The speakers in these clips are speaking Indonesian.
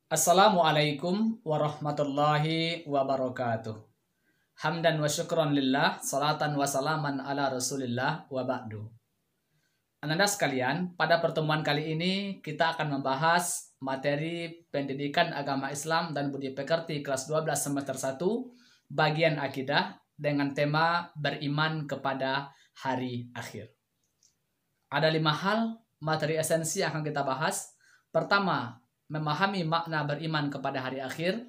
Assalamualaikum warahmatullahi wabarakatuh. Hamdan wa syukran lillah, salatan wa salaman ala rasulillah wa ba'du. Ananda sekalian, pada pertemuan kali ini kita akan membahas materi pendidikan agama Islam dan budi pekerti kelas 12 semester 1 bagian akidah dengan tema beriman kepada hari akhir. Ada 5 hal materi esensi yang akan kita bahas. Pertama, memahami makna beriman kepada hari akhir.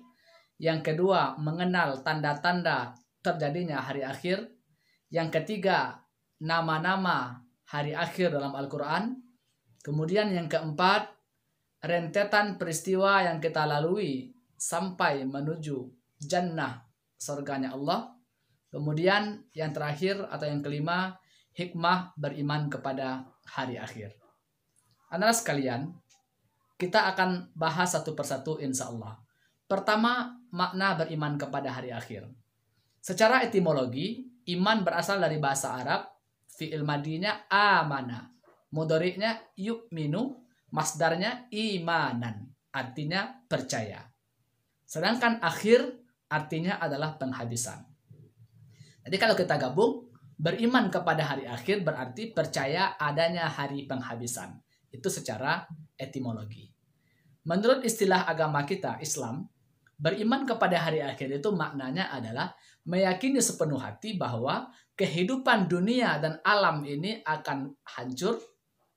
Yang kedua, mengenal tanda-tanda terjadinya hari akhir. Yang ketiga, nama-nama hari akhir dalam Al-Quran. Kemudian yang keempat, rentetan peristiwa yang kita lalui sampai menuju jannah, surganya Allah. Kemudian yang terakhir atau yang kelima, hikmah beriman kepada hari akhir. Anak sekalian, kita akan bahas satu persatu insya Allah. Pertama, makna beriman kepada hari akhir. Secara etimologi, iman berasal dari bahasa Arab, fi'il madinya amana, mudhari'nya yu'minu, masdarnya imanan, artinya percaya. Sedangkan akhir artinya adalah penghabisan. Jadi kalau kita gabung, beriman kepada hari akhir berarti percaya adanya hari penghabisan. Itu secara etimologi. Menurut istilah agama kita, Islam, beriman kepada hari akhir itu maknanya adalah meyakini sepenuh hati bahwa kehidupan dunia dan alam ini akan hancur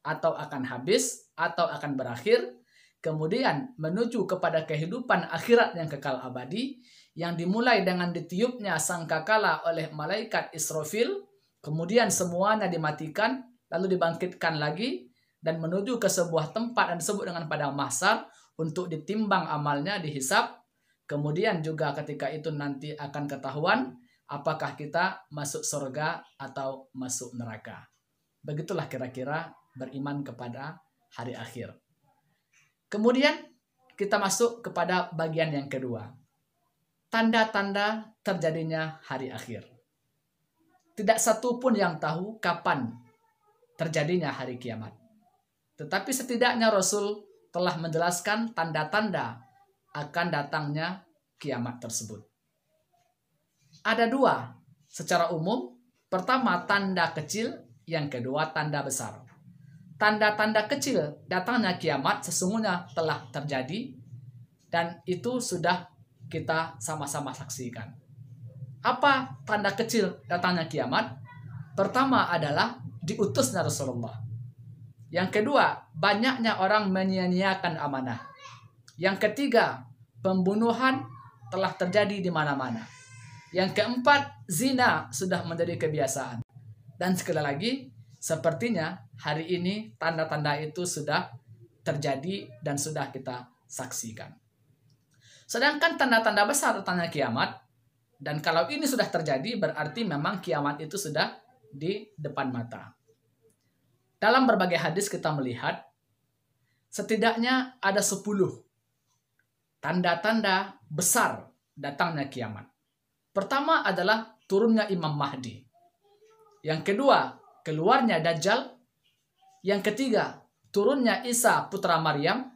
atau akan habis atau akan berakhir, kemudian menuju kepada kehidupan akhirat yang kekal abadi yang dimulai dengan ditiupnya sangkakala oleh malaikat Israfil, kemudian semuanya dimatikan lalu dibangkitkan lagi dan menuju ke sebuah tempat yang disebut dengan padang mahsyar untuk ditimbang amalnya, dihisab. Kemudian juga ketika itu nanti akan ketahuan apakah kita masuk surga atau masuk neraka. Begitulah kira-kira beriman kepada hari akhir. Kemudian kita masuk kepada bagian yang kedua. Tanda-tanda terjadinya hari akhir. Tidak satu pun yang tahu kapan terjadinya hari kiamat. Tetapi setidaknya Rasul telah menjelaskan tanda-tanda akan datangnya kiamat tersebut. Ada 2 secara umum. Pertama, tanda kecil. Yang kedua, tanda besar. Tanda-tanda kecil datangnya kiamat sesungguhnya telah terjadi dan itu sudah kita sama-sama saksikan. Apa tanda kecil datangnya kiamat? Pertama adalah diutusnya Rasulullah. Yang kedua, banyaknya orang menyia-nyiakan amanah. Yang ketiga, pembunuhan telah terjadi di mana-mana. Yang keempat, zina sudah menjadi kebiasaan. Dan sekali lagi, sepertinya hari ini tanda-tanda itu sudah terjadi dan sudah kita saksikan. Sedangkan tanda-tanda besar tanda kiamat, dan kalau ini sudah terjadi berarti memang kiamat itu sudah di depan mata. Dalam berbagai hadis kita melihat setidaknya ada 10 tanda-tanda besar datangnya kiamat. Pertama adalah turunnya Imam Mahdi. Yang kedua, keluarnya Dajjal. Yang ketiga, turunnya Isa putra Maryam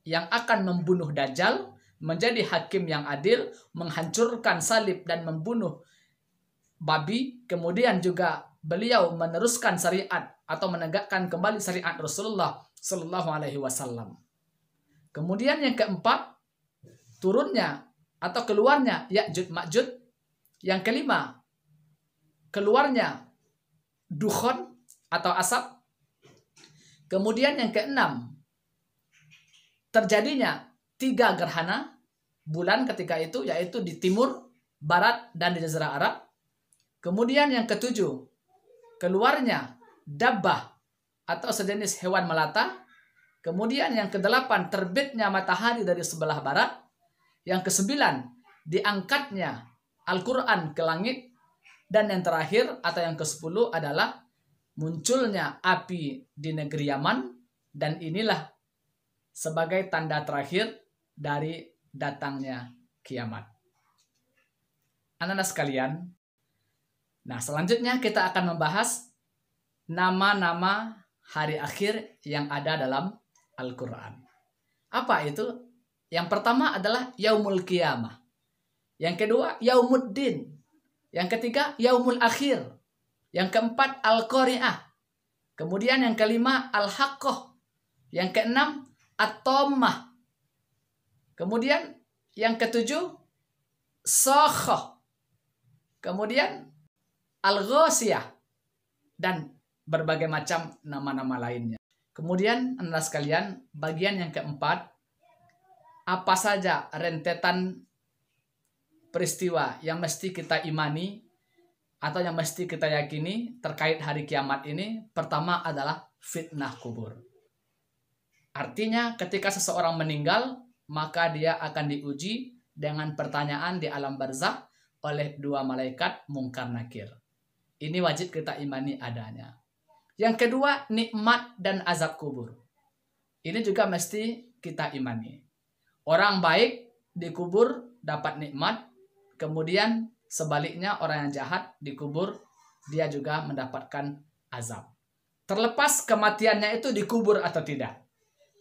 yang akan membunuh Dajjal, menjadi hakim yang adil, menghancurkan salib dan membunuh babi. Kemudian juga beliau meneruskan syariat atau menegakkan kembali syariat Rasulullah Sallallahu Alaihi Wasallam. Kemudian yang keempat, turunnya atau keluarnya Ya'juj Ma'juj. Yang kelima, keluarnya dukhon atau asap. Kemudian yang keenam, terjadinya 3 gerhana bulan ketika itu, yaitu di timur, barat, dan di Jazirah Arab. Kemudian yang ketujuh, keluarnya dabbah atau sejenis hewan melata. Kemudian yang kedelapan, terbitnya matahari dari sebelah barat. Yang kesembilan, diangkatnya Al-Quran ke langit. Dan yang terakhir atau yang ke-10 adalah munculnya api di negeri Yaman. Dan inilah sebagai tanda terakhir dari datangnya kiamat. Anak-anak sekalian, nah selanjutnya kita akan membahas nama-nama hari akhir yang ada dalam Al-Quran. Apa itu Yang pertama adalah yaumul qiyamah. Yang kedua yaumuddin. Yang ketiga yaumul akhir. Yang keempat al-qari'ah. Kemudian yang kelima al-haqqah. Yang keenam at-tammah. Kemudian yang ketujuh sakhah. Kemudian al-ghasiyah. Dan berbagai macam nama-nama lainnya. Kemudian anda sekalian, bagian yang keempat, apa saja rentetan peristiwa yang mesti kita imani atau yang mesti kita yakini terkait hari kiamat ini. Pertama adalah fitnah kubur. Artinya ketika seseorang meninggal, maka dia akan diuji dengan pertanyaan di alam barzakh oleh dua malaikat Munkar Nakir. Ini wajib kita imani adanya. Yang kedua, nikmat dan azab kubur. Ini juga mesti kita imani. Orang baik dikubur dapat nikmat, kemudian sebaliknya orang yang jahat dikubur, dia juga mendapatkan azab. Terlepas kematiannya itu dikubur atau tidak.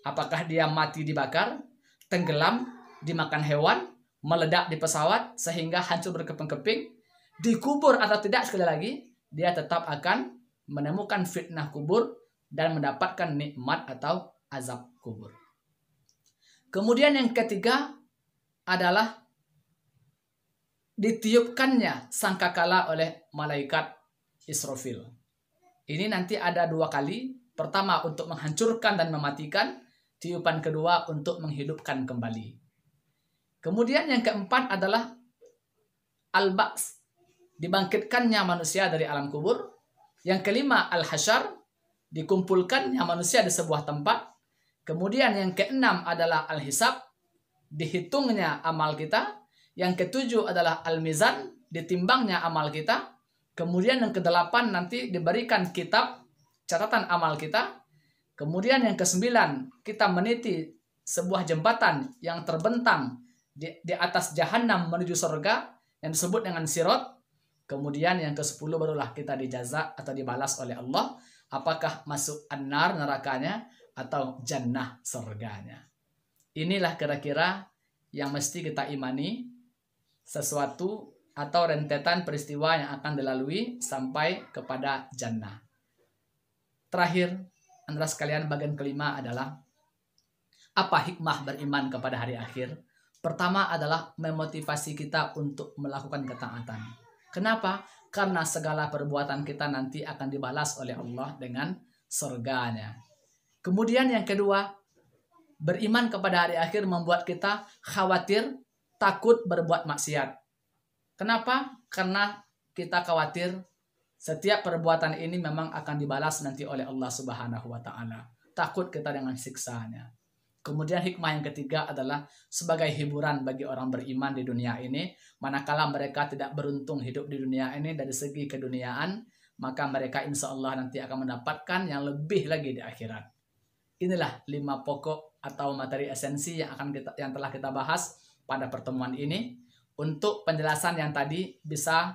Apakah dia mati dibakar, tenggelam, dimakan hewan, meledak di pesawat sehingga hancur berkeping-keping, dikubur atau tidak, sekali lagi, dia tetap akan menemukan fitnah kubur dan mendapatkan nikmat atau azab kubur. Kemudian yang ketiga adalah ditiupkannya sangkakala oleh malaikat Israfil. Ini nanti ada dua kali. Pertama untuk menghancurkan dan mematikan. Tiupan kedua untuk menghidupkan kembali. Kemudian yang keempat adalah al-ba'ts. Dibangkitkannya manusia dari alam kubur. Yang kelima al-hasyar. Dikumpulkannya manusia di sebuah tempat. Kemudian yang keenam adalah al-hisab. Dihitungnya amal kita. Yang ketujuh adalah al-mizan, ditimbangnya amal kita. Kemudian yang kedelapan nanti diberikan kitab catatan amal kita. Kemudian yang kesembilan, kita meniti sebuah jembatan yang terbentang di atas jahanam menuju surga yang disebut dengan sirat. Kemudian yang kesepuluh barulah kita dijaza atau dibalas oleh Allah. Apakah masuk an-nar nerakanya atau jannah surganya. Inilah kira-kira yang mesti kita imani. Sesuatu atau rentetan peristiwa yang akan dilalui sampai kepada jannah. Terakhir, anda sekalian, bagian kelima adalah apa hikmah beriman kepada hari akhir. Pertama adalah memotivasi kita untuk melakukan ketaatan. Kenapa? Karena segala perbuatan kita nanti akan dibalas oleh Allah dengan surganya. Kemudian yang kedua, beriman kepada hari akhir membuat kita khawatir, takut berbuat maksiat. Kenapa? Karena kita khawatir setiap perbuatan ini memang akan dibalas nanti oleh Allah Subhanahu wa Ta'ala. Takut kita dengan siksanya. Kemudian hikmah yang ketiga adalah sebagai hiburan bagi orang beriman di dunia ini. Manakala mereka tidak beruntung hidup di dunia ini dari segi keduniaan, maka mereka insya Allah nanti akan mendapatkan yang lebih lagi di akhirat. Inilah 5 pokok atau materi esensi yang telah kita bahas pada pertemuan ini. Untuk penjelasan yang tadi bisa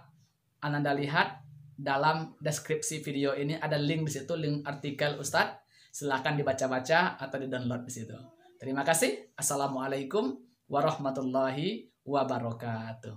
Anda lihat dalam deskripsi video ini, ada link di situ, link artikel Ustadz. Silakan dibaca-baca atau di-download di situ. Terima kasih. Assalamualaikum warahmatullahi wabarakatuh.